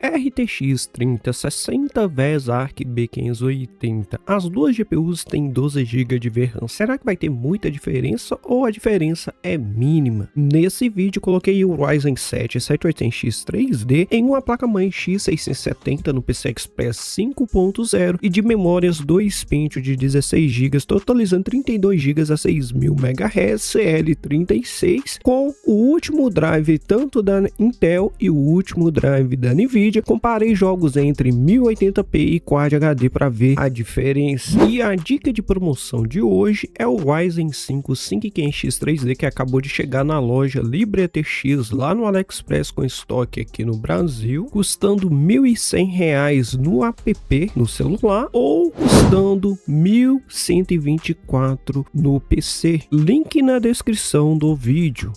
RTX 3060 vs ARC B580. As duas GPUs têm 12 GB de VRAM. Será que vai ter muita diferença ou a diferença é mínima? Nesse vídeo coloquei o Ryzen 7 780X 3D em uma placa-mãe X670 no PCI Express 5.0 e de memórias 2 Pentium de 16 GB, totalizando 32 GB a 6.000 MHz CL36, com o último drive tanto da Intel e o último drive da Nvidia. Comparei jogos entre 1080p e Quad HD para ver a diferença. E a dica de promoção de hoje é o Ryzen 5 5500X 3D, que acabou de chegar na loja LibreTX lá no AliExpress com estoque aqui no Brasil, custando R$ 1.100 no app no celular ou custando R$ 1.124 no PC. Link na descrição do vídeo.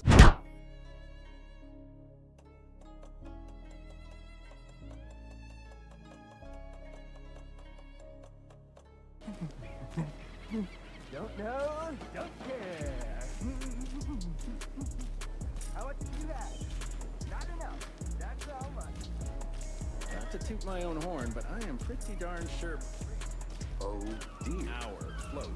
Don't know, don't care. How much did you have? Not enough. That's how much. Not to toot my own horn, but I am pretty darn sure. Oh dear. Our float.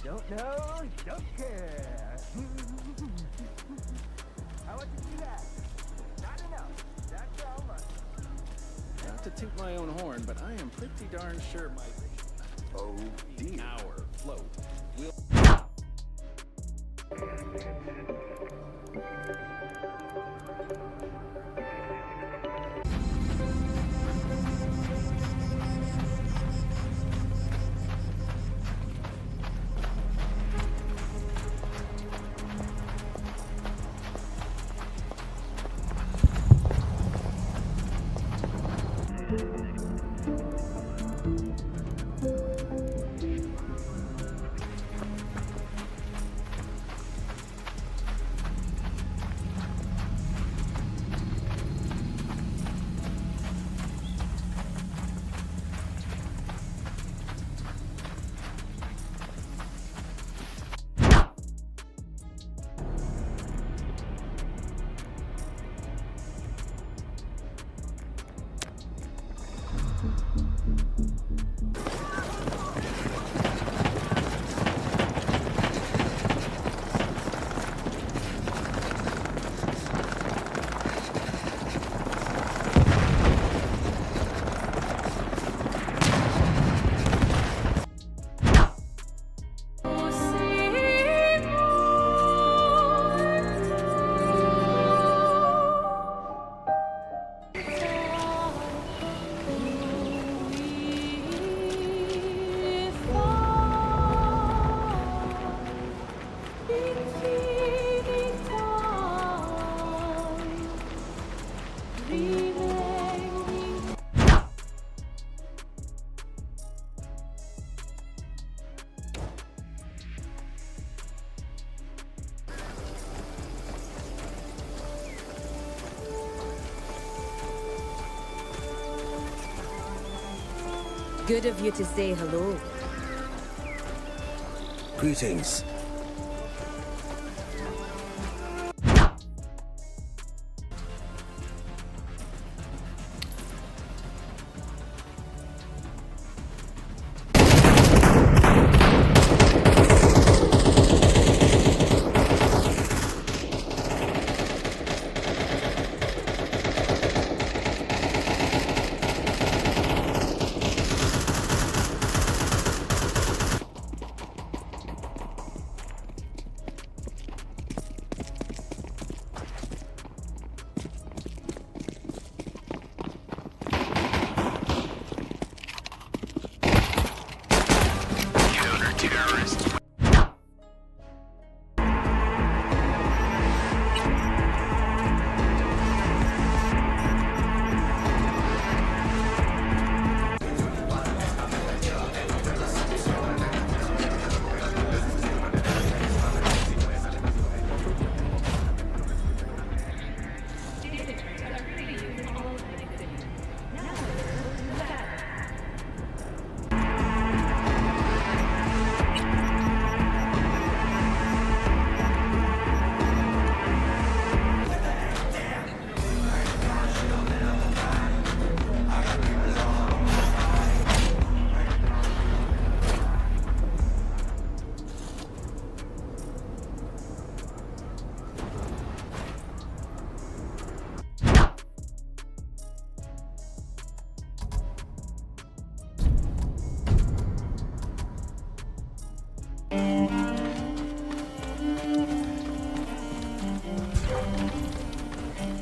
Don't know, don't care. How much did you have? Not enough. That's how much. Not to toot my own horn, but I am pretty darn sure my. Oh dear. Our float. Will. Good of you to say hello. Greetings.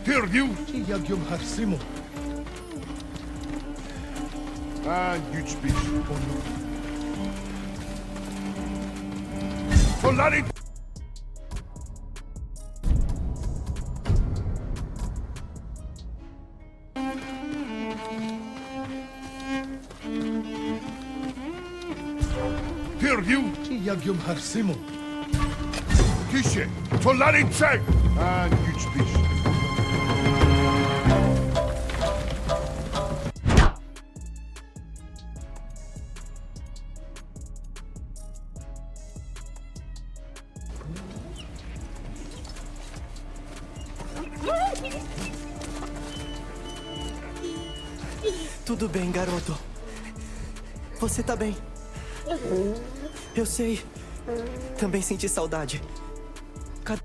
Perdeu. Yagum Harsimo. Güç bir. Soldaten. Perdeu. Yagum Harsimo. Kişi. Soldaten çek. Güç bir. Tudo bem, garoto. Você tá bem. Eu sei. Também senti saudade. Cadê?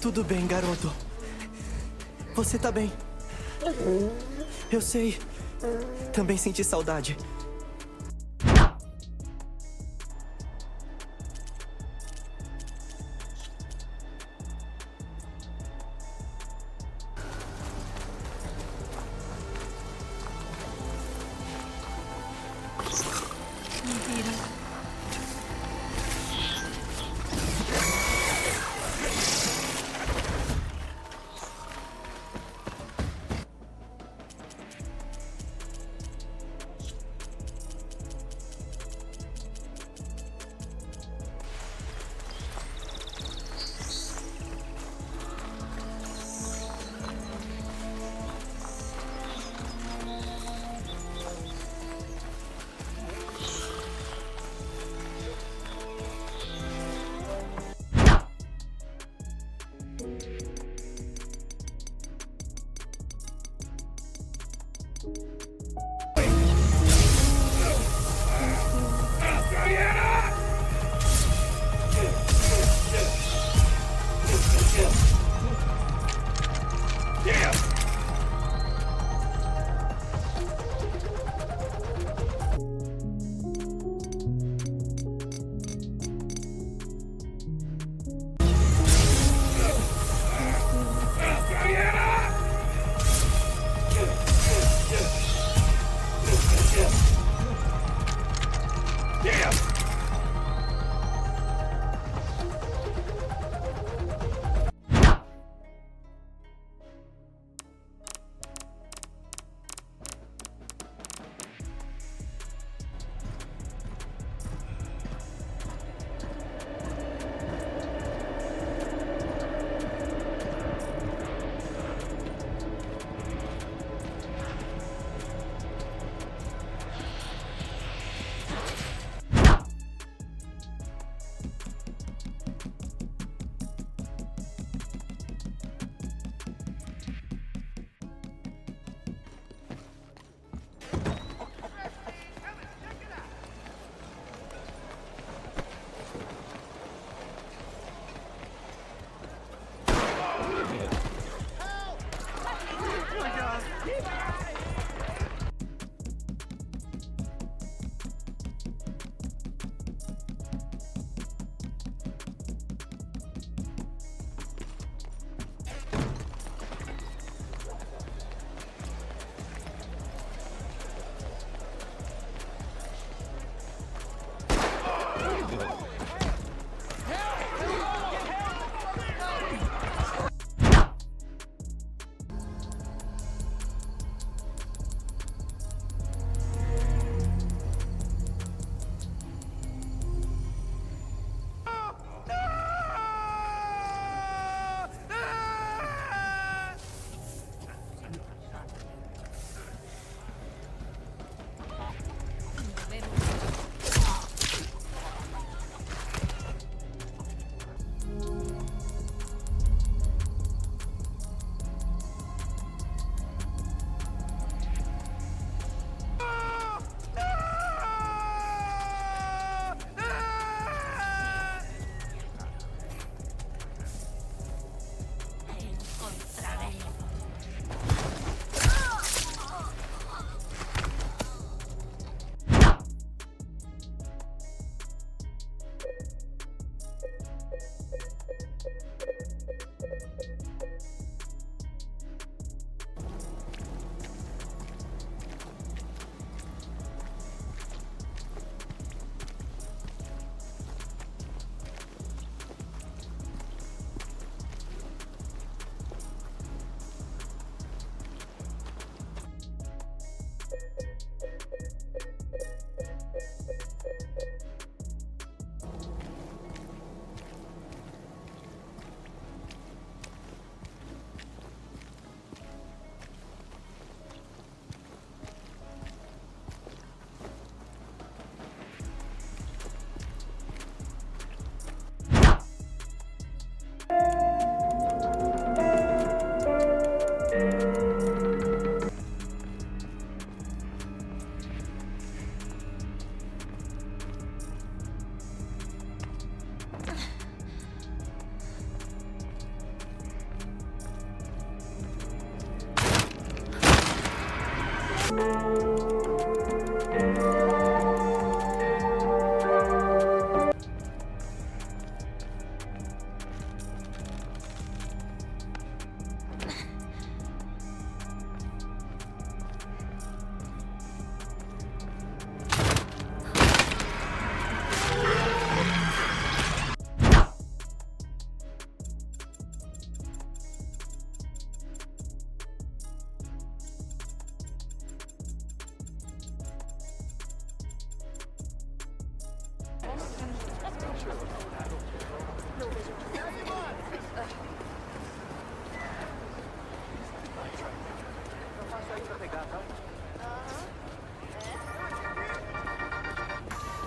Tudo bem, garoto. Você tá bem. Eu sei. Também senti saudade.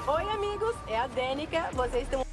Oi, amigos, é a Dênica. Vocês estão...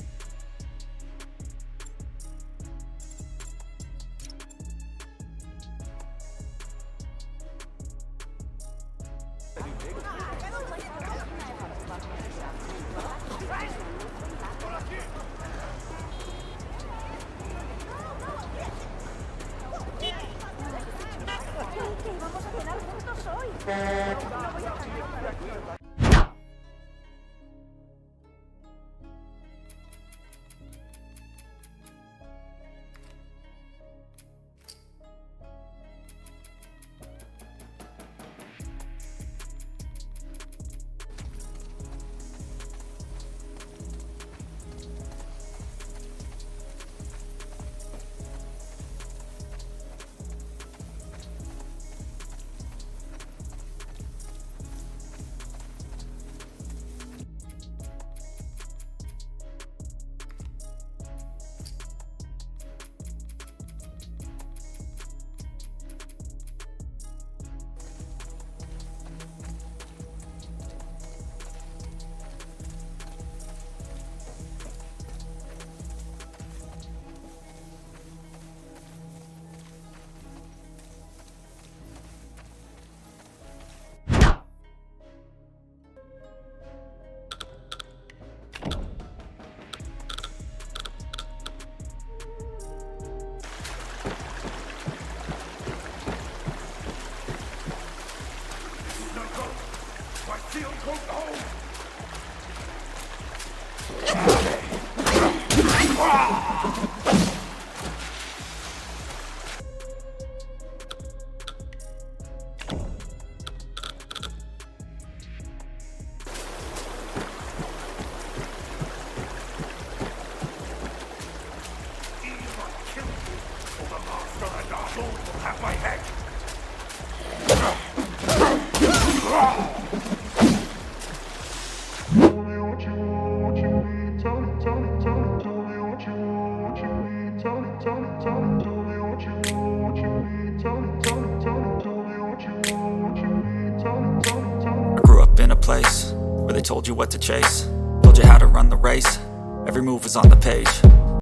Told you what to chase, told you how to run the race. Every move was on the page.